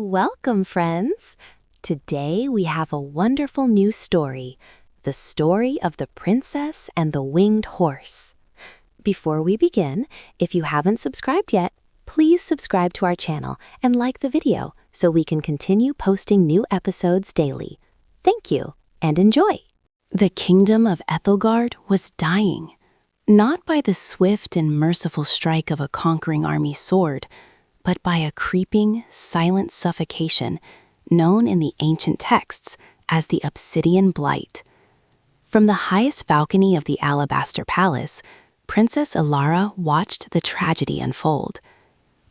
Welcome, friends! Today we have a wonderful new story, the story of the princess and the winged horse. Before we begin, if you haven't subscribed yet, please subscribe to our channel and like the video so we can continue posting new episodes daily. Thank you, and enjoy! The kingdom of Ethelgard was dying, not by the swift and merciful strike of a conquering army's sword, but by a creeping, silent suffocation known in the ancient texts as the Obsidian Blight. From the highest balcony of the Alabaster Palace, Princess Elara watched the tragedy unfold.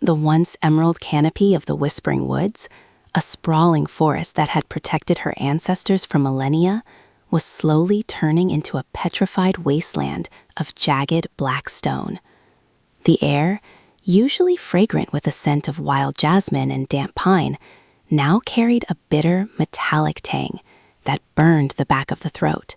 The once emerald canopy of the Whispering Woods, a sprawling forest that had protected her ancestors for millennia, was slowly turning into a petrified wasteland of jagged black stone. The air, usually fragrant with a scent of wild jasmine and damp pine, now carried a bitter, metallic tang that burned the back of the throat.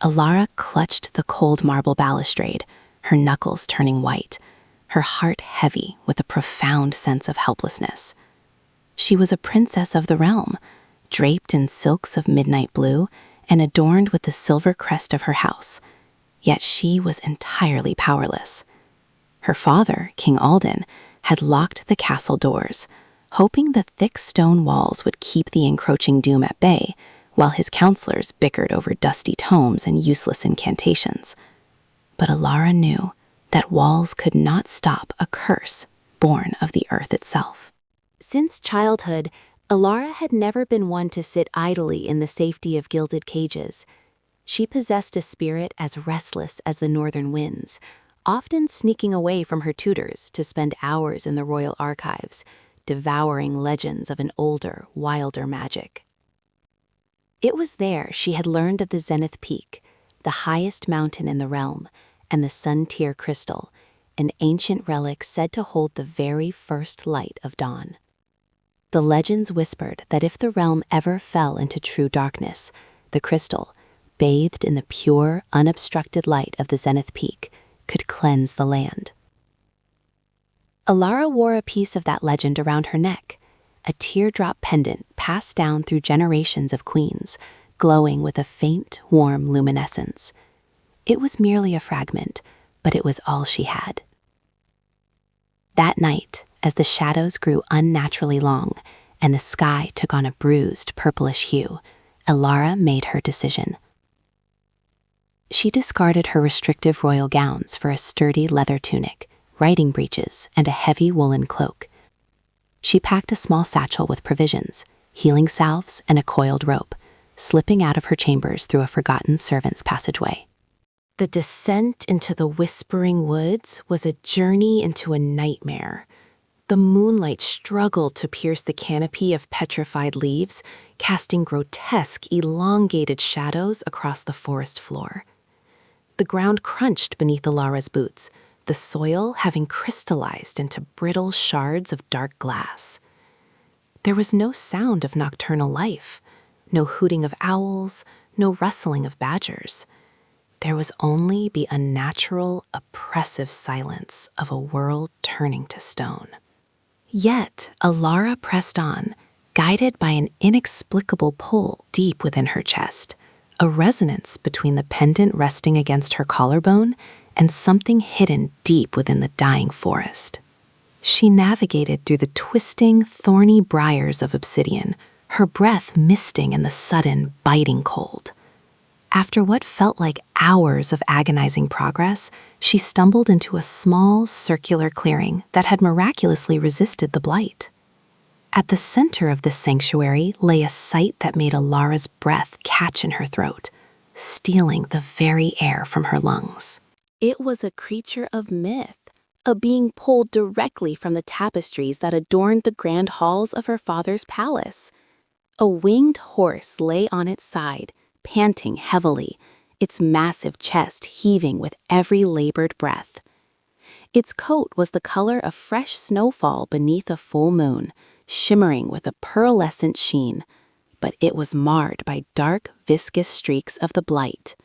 Elara clutched the cold marble balustrade, her knuckles turning white, her heart heavy with a profound sense of helplessness. She was a princess of the realm, draped in silks of midnight blue and adorned with the silver crest of her house, yet she was entirely powerless. Her father, King Alden, had locked the castle doors, hoping the thick stone walls would keep the encroaching doom at bay, while his counselors bickered over dusty tomes and useless incantations. But Elara knew that walls could not stop a curse born of the earth itself. Since childhood, Elara had never been one to sit idly in the safety of gilded cages. She possessed a spirit as restless as the northern winds, often sneaking away from her tutors to spend hours in the royal archives, devouring legends of an older, wilder magic. It was there she had learned of the Zenith Peak, the highest mountain in the realm, and the Sun Tear Crystal, an ancient relic said to hold the very first light of dawn. The legends whispered that if the realm ever fell into true darkness, the crystal, bathed in the pure, unobstructed light of the Zenith Peak, could cleanse the land. Elara wore a piece of that legend around her neck, a teardrop pendant passed down through generations of queens, glowing with a faint, warm luminescence. It was merely a fragment, but it was all she had. That night, as the shadows grew unnaturally long and the sky took on a bruised, purplish hue, Elara made her decision. She discarded her restrictive royal gowns for a sturdy leather tunic, riding breeches, and a heavy woolen cloak. She packed a small satchel with provisions, healing salves, and a coiled rope, slipping out of her chambers through a forgotten servant's passageway. The descent into the Whispering Woods was a journey into a nightmare. The moonlight struggled to pierce the canopy of petrified leaves, casting grotesque, elongated shadows across the forest floor. The ground crunched beneath Elara's boots, the soil having crystallized into brittle shards of dark glass. There was no sound of nocturnal life, no hooting of owls, no rustling of badgers. There was only the unnatural, oppressive silence of a world turning to stone. Yet, Elara pressed on, guided by an inexplicable pull deep within her chest, a resonance between the pendant resting against her collarbone and something hidden deep within the dying forest. She navigated through the twisting, thorny briars of obsidian, her breath misting in the sudden, biting cold. After what felt like hours of agonizing progress, she stumbled into a small, circular clearing that had miraculously resisted the blight. At the center of this sanctuary lay a sight that made Elara's breath catch in her throat, stealing the very air from her lungs. It was a creature of myth, a being pulled directly from the tapestries that adorned the grand halls of her father's palace. A winged horse lay on its side, panting heavily, its massive chest heaving with every labored breath. Its coat was the color of fresh snowfall beneath a full moon, shimmering with a pearlescent sheen, but it was marred by dark, viscous streaks of the blight.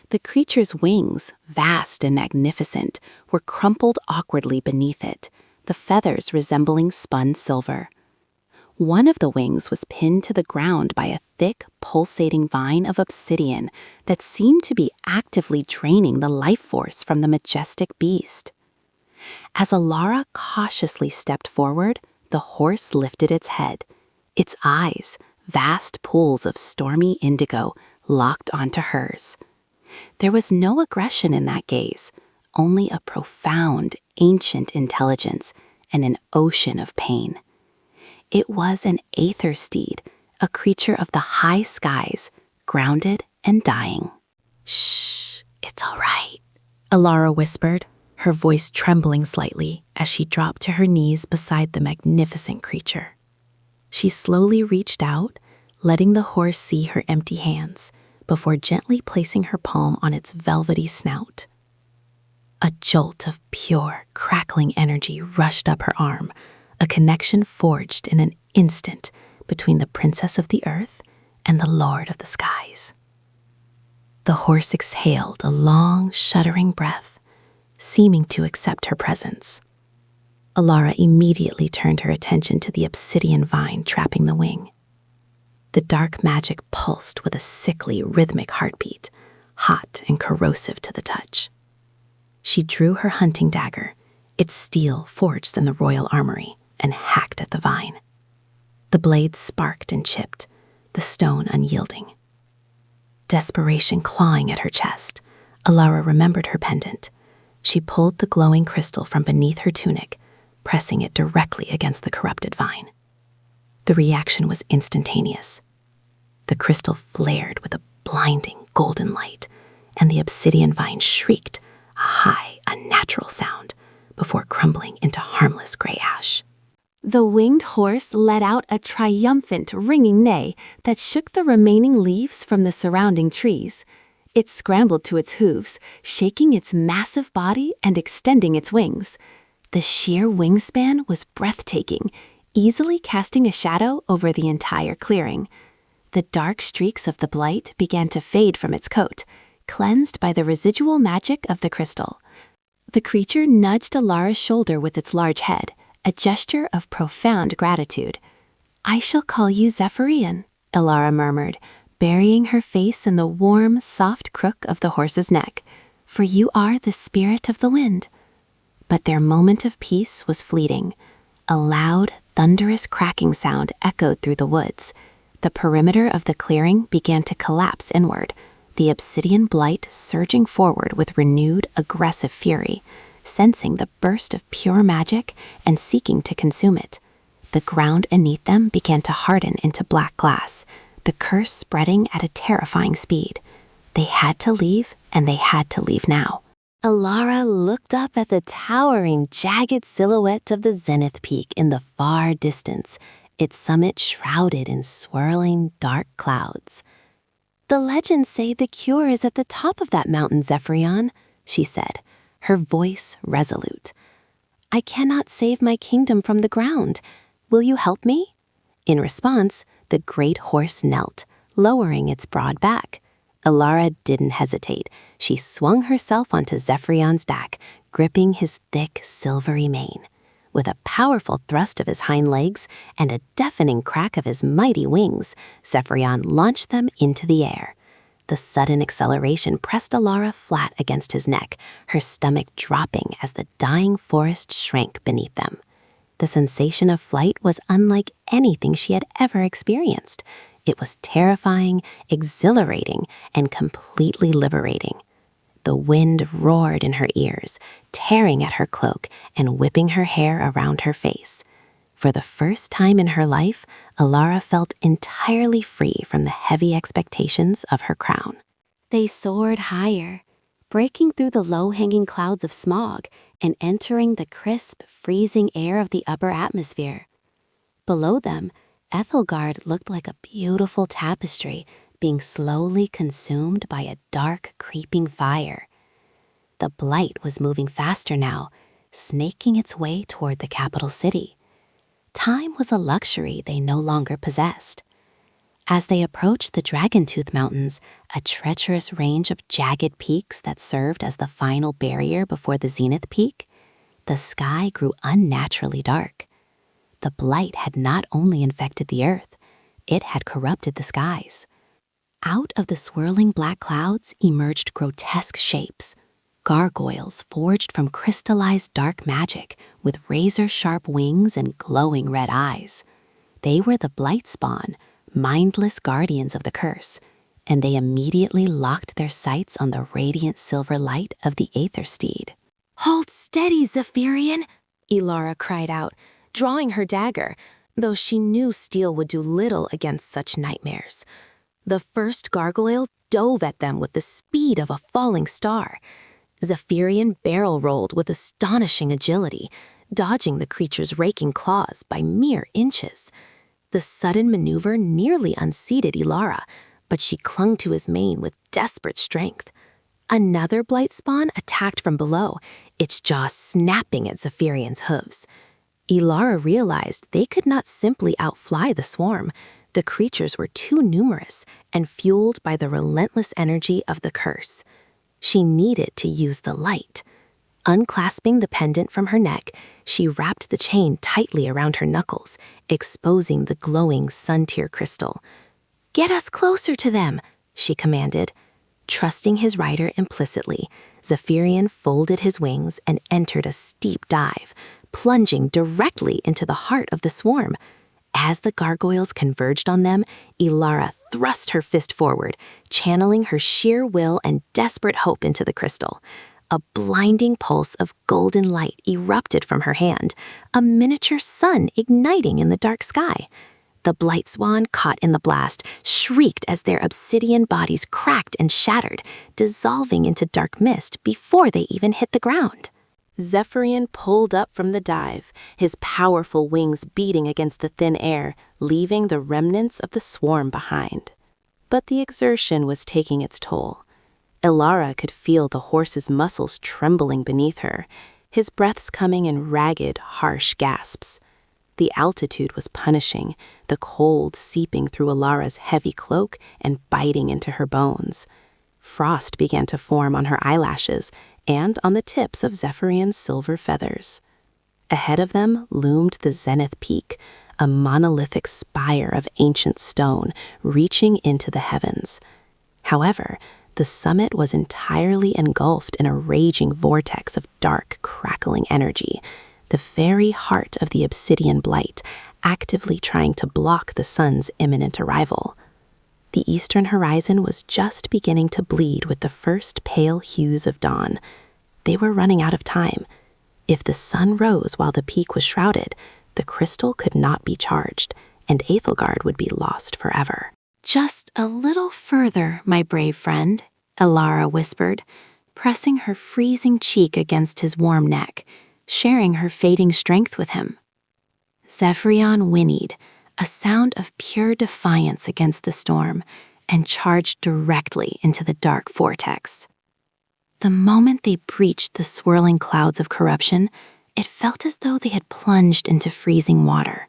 The creature's wings, vast and magnificent, were crumpled awkwardly beneath it, the feathers resembling spun silver. One of the wings was pinned to the ground by a thick, pulsating vine of obsidian that seemed to be actively draining the life force from the majestic beast. As Alara cautiously stepped forward, the horse lifted its head. Its eyes, vast pools of stormy indigo, locked onto hers. There was no aggression in that gaze, only a profound, ancient intelligence and an ocean of pain. It was an aether steed, a creature of the high skies, grounded and dying. "Shh, it's all right," Alara whispered, her voice trembling slightly as she dropped to her knees beside the magnificent creature. She slowly reached out, letting the horse see her empty hands, before gently placing her palm on its velvety snout. A jolt of pure, crackling energy rushed up her arm, a connection forged in an instant between the princess of the earth and the lord of the skies. The horse exhaled a long, shuddering breath, seeming to accept her presence. Alara immediately turned her attention to the obsidian vine trapping the wing. The dark magic pulsed with a sickly, rhythmic heartbeat, hot and corrosive to the touch. She drew her hunting dagger, its steel forged in the royal armory, and hacked at the vine. The blade sparked and chipped, the stone unyielding. Desperation clawing at her chest, Alara remembered her pendant. She pulled the glowing crystal from beneath her tunic, pressing it directly against the corrupted vine. The reaction was instantaneous. The crystal flared with a blinding golden light, and the obsidian vine shrieked, a high, unnatural sound, before crumbling into harmless gray ash. The winged horse let out a triumphant, ringing neigh that shook the remaining leaves from the surrounding trees. It scrambled to its hooves, shaking its massive body and extending its wings. The sheer wingspan was breathtaking, easily casting a shadow over the entire clearing. The dark streaks of the blight began to fade from its coat, cleansed by the residual magic of the crystal. The creature nudged Alara's shoulder with its large head, a gesture of profound gratitude. "I shall call you Zephyrian," Alara murmured, burying her face in the warm, soft crook of the horse's neck, "for you are the spirit of the wind." But their moment of peace was fleeting. A loud, thunderous cracking sound echoed through the woods. The perimeter of the clearing began to collapse inward, the obsidian blight surging forward with renewed, aggressive fury, sensing the burst of pure magic and seeking to consume it. The ground beneath them began to harden into black glass, the curse spreading at a terrifying speed. They had to leave, and they had to leave now. Alara looked up at the towering, jagged silhouette of the zenith peak in the far distance, its summit shrouded in swirling, dark clouds. "The legends say the cure is at the top of that mountain, Zephyrian," she said, her voice resolute. "I cannot save my kingdom from the ground. Will you help me?" In response, the great horse knelt, lowering its broad back. Alara didn't hesitate. She swung herself onto Zephyrian's back, gripping his thick, silvery mane. With a powerful thrust of his hind legs and a deafening crack of his mighty wings, Zephyrian launched them into the air. The sudden acceleration pressed Alara flat against his neck, her stomach dropping as the dying forest shrank beneath them. The sensation of flight was unlike anything she had ever experienced. It was terrifying, exhilarating, and completely liberating. The wind roared in her ears, tearing at her cloak and whipping her hair around her face. For the first time in her life, Alara felt entirely free from the heavy expectations of her crown. They soared higher, breaking through the low-hanging clouds of smog and entering the crisp, freezing air of the upper atmosphere. Below them, Ethelgard looked like a beautiful tapestry being slowly consumed by a dark, creeping fire. The blight was moving faster now, snaking its way toward the capital city. Time was a luxury they no longer possessed. As they approached the Dragon-Tooth Mountains, a treacherous range of jagged peaks that served as the final barrier before the zenith peak, the sky grew unnaturally dark. The blight had not only infected the earth, it had corrupted the skies. Out of the swirling black clouds emerged grotesque shapes, gargoyles forged from crystallized dark magic with razor-sharp wings and glowing red eyes. They were the blight spawn, mindless guardians of the curse, and they immediately locked their sights on the radiant silver light of the Aether Steed. "Hold steady, Zephyrian," Elara cried out, drawing her dagger, though she knew steel would do little against such nightmares. The first gargoyle dove at them with the speed of a falling star. Zephyrian barrel-rolled with astonishing agility, dodging the creature's raking claws by mere inches. The sudden maneuver nearly unseated Elara, but she clung to his mane with desperate strength. Another blight spawn attacked from below, its jaw snapping at Zephyrian's hooves. Elara realized they could not simply outfly the swarm. The creatures were too numerous and fueled by the relentless energy of the curse. She needed to use the light. Unclasping the pendant from her neck, she wrapped the chain tightly around her knuckles, exposing the glowing sun-tear crystal. "Get us closer to them," she commanded. Trusting his rider implicitly, Zephyrian folded his wings and entered a steep dive, plunging directly into the heart of the swarm. As the gargoyles converged on them, Elara thrust her fist forward, channeling her sheer will and desperate hope into the crystal. A blinding pulse of golden light erupted from her hand, a miniature sun igniting in the dark sky. The blight swan, caught in the blast, shrieked as their obsidian bodies cracked and shattered, dissolving into dark mist before they even hit the ground. Zephyrian pulled up from the dive, his powerful wings beating against the thin air, leaving the remnants of the swarm behind. But the exertion was taking its toll. Elara could feel the horse's muscles trembling beneath her, his breaths coming in ragged, harsh gasps. The altitude was punishing, the cold seeping through Elara's heavy cloak and biting into her bones. Frost began to form on her eyelashes and on the tips of Zephyrian's silver feathers. Ahead of them loomed the zenith peak, a monolithic spire of ancient stone reaching into the heavens. However, the summit was entirely engulfed in a raging vortex of dark, crackling energy, the very heart of the obsidian blight, actively trying to block the sun's imminent arrival. The eastern horizon was just beginning to bleed with the first pale hues of dawn. They were running out of time. If the sun rose while the peak was shrouded, the crystal could not be charged, and Aethelgard would be lost forever. "Just a little further, my brave friend," Elara whispered, pressing her freezing cheek against his warm neck, sharing her fading strength with him. Zephyrian whinnied, a sound of pure defiance against the storm, and charged directly into the dark vortex. The moment they breached the swirling clouds of corruption, it felt as though they had plunged into freezing water.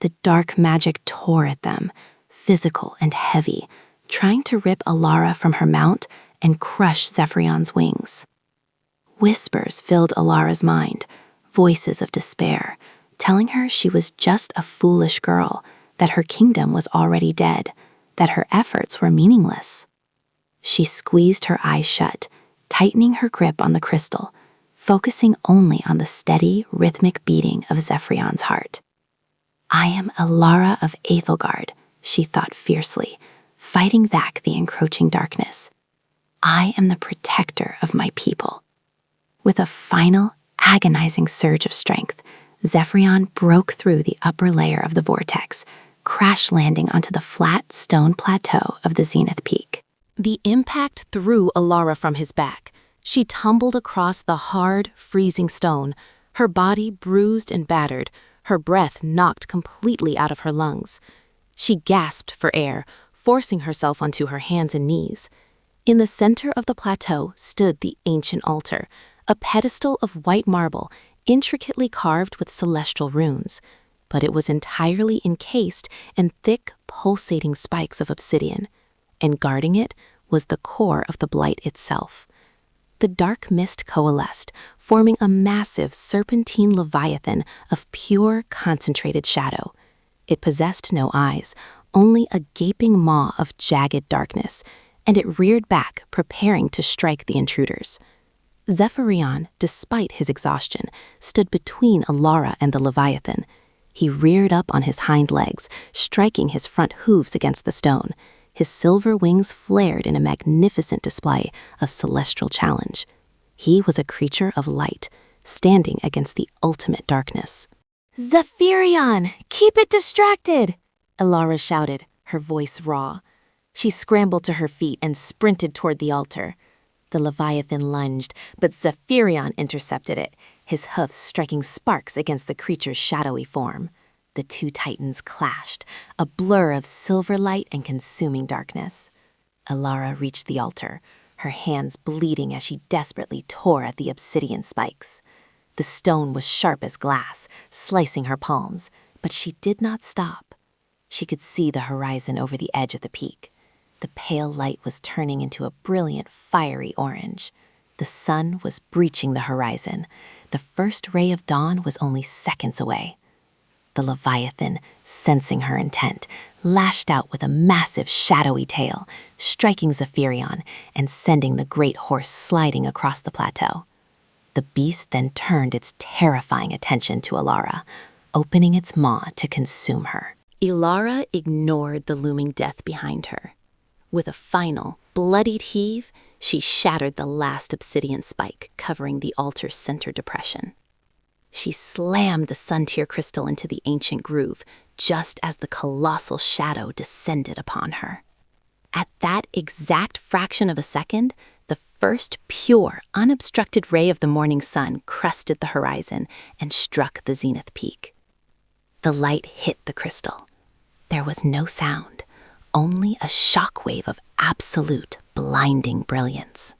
The dark magic tore at them, physical and heavy, trying to rip Elara from her mount and crush Zephyrian's wings. Whispers filled Elara's mind, voices of despair, telling her she was just a foolish girl, that her kingdom was already dead, that her efforts were meaningless. She squeezed her eyes shut, tightening her grip on the crystal, focusing only on the steady, rhythmic beating of Zephyrian's heart. "I am Elara of Aethelgard," she thought fiercely, fighting back the encroaching darkness. "I am the protector of my people." With a final, agonizing surge of strength, Zephyrian broke through the upper layer of the vortex, crash-landing onto the flat stone plateau of the zenith peak. The impact threw Elara from his back. She tumbled across the hard, freezing stone, her body bruised and battered, her breath knocked completely out of her lungs. She gasped for air, forcing herself onto her hands and knees. In the center of the plateau stood the ancient altar, a pedestal of white marble, intricately carved with celestial runes, but it was entirely encased in thick, pulsating spikes of obsidian, and guarding it was the core of the blight itself. The dark mist coalesced, forming a massive serpentine leviathan of pure, concentrated shadow. It possessed no eyes, only a gaping maw of jagged darkness, and it reared back, preparing to strike the intruders. Zephyrion, despite his exhaustion, stood between Alara and the leviathan. He reared up on his hind legs, striking his front hooves against the stone. His silver wings flared in a magnificent display of celestial challenge. He was a creature of light, standing against the ultimate darkness. "Zephyrion, keep it distracted!" Alara shouted, her voice raw. She scrambled to her feet and sprinted toward the altar. The leviathan lunged, but Zephyrion intercepted it, his hoofs striking sparks against the creature's shadowy form. The two titans clashed, a blur of silver light and consuming darkness. Alara reached the altar, her hands bleeding as she desperately tore at the obsidian spikes. The stone was sharp as glass, slicing her palms, but she did not stop. She could see the horizon over the edge of the peak. The pale light was turning into a brilliant, fiery orange. The sun was breaching the horizon. The first ray of dawn was only seconds away. The leviathan, sensing her intent, lashed out with a massive shadowy tail, striking Zephyrion and sending the great horse sliding across the plateau. The beast then turned its terrifying attention to Alara, opening its maw to consume her. Alara ignored the looming death behind her. With a final, bloodied heave, she shattered the last obsidian spike covering the altar's center depression. She slammed the sun-tear crystal into the ancient groove just as the colossal shadow descended upon her. At that exact fraction of a second, the first pure, unobstructed ray of the morning sun crested the horizon and struck the zenith peak. The light hit the crystal. There was no sound, only a shockwave of absolute, blinding brilliance.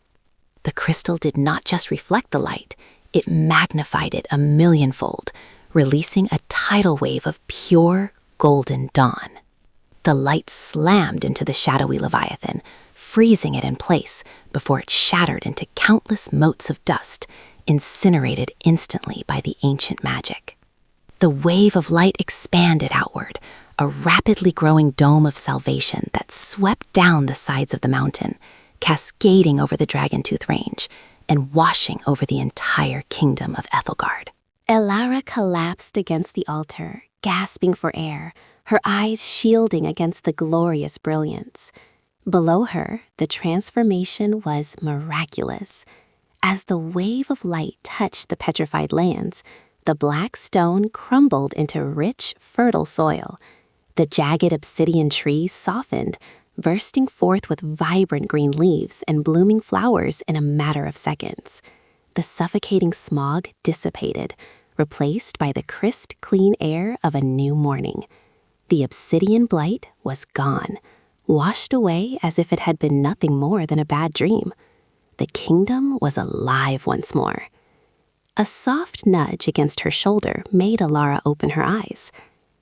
The crystal did not just reflect the light, it magnified it a millionfold, releasing a tidal wave of pure, golden dawn. The light slammed into the shadowy leviathan, freezing it in place before it shattered into countless motes of dust, incinerated instantly by the ancient magic. The wave of light expanded outward, a rapidly growing dome of salvation that swept down the sides of the mountain, cascading over the Dragontooth Range, and washing over the entire kingdom of Ethelgard. Alara collapsed against the altar, gasping for air, her eyes shielding against the glorious brilliance. Below her, the transformation was miraculous. As the wave of light touched the petrified lands, the black stone crumbled into rich, fertile soil. The jagged obsidian trees softened, bursting forth with vibrant green leaves and blooming flowers in a matter of seconds. The suffocating smog dissipated, replaced by the crisp, clean air of a new morning. The obsidian blight was gone, washed away as if it had been nothing more than a bad dream. The kingdom was alive once more. A soft nudge against her shoulder made Alara open her eyes.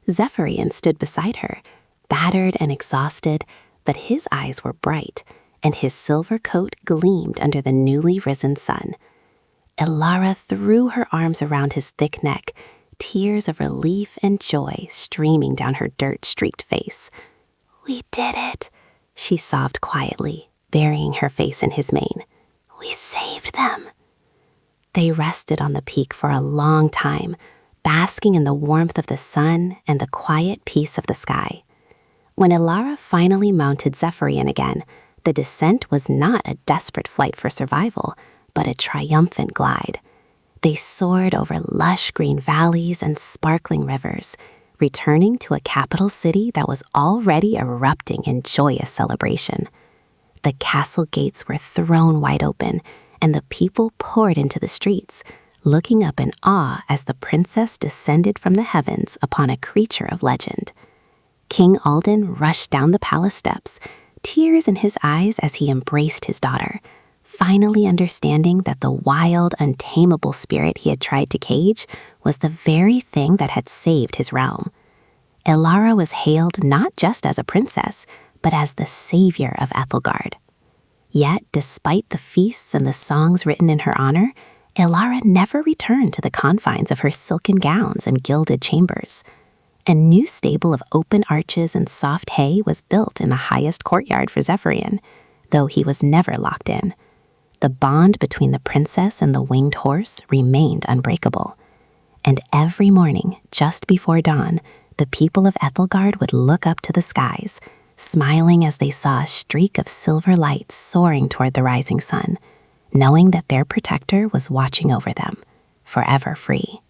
Zephyrion stood beside her, battered and exhausted, but his eyes were bright, and his silver coat gleamed under the newly risen sun. Alara threw her arms around his thick neck, tears of relief and joy streaming down her dirt-streaked face. "We did it," she sobbed quietly, burying her face in his mane. "We saved them." They rested on the peak for a long time, basking in the warmth of the sun and the quiet peace of the sky. When Alara finally mounted Zephyrion again, the descent was not a desperate flight for survival, but a triumphant glide. They soared over lush green valleys and sparkling rivers, returning to a capital city that was already erupting in joyous celebration. The castle gates were thrown wide open, and the people poured into the streets, looking up in awe as the princess descended from the heavens upon a creature of legend. King Alden rushed down the palace steps, tears in his eyes as he embraced his daughter, finally understanding that the wild, untamable spirit he had tried to cage was the very thing that had saved his realm. Alara was hailed not just as a princess, but as the savior of Ethelgard. Yet, despite the feasts and the songs written in her honor, Ilara never returned to the confines of her silken gowns and gilded chambers. A new stable of open arches and soft hay was built in the highest courtyard for Zephyrian, though he was never locked in. The bond between the princess and the winged horse remained unbreakable. And every morning, just before dawn, the people of Ethelgard would look up to the skies, smiling as they saw a streak of silver light soaring toward the rising sun, knowing that their protector was watching over them, forever free.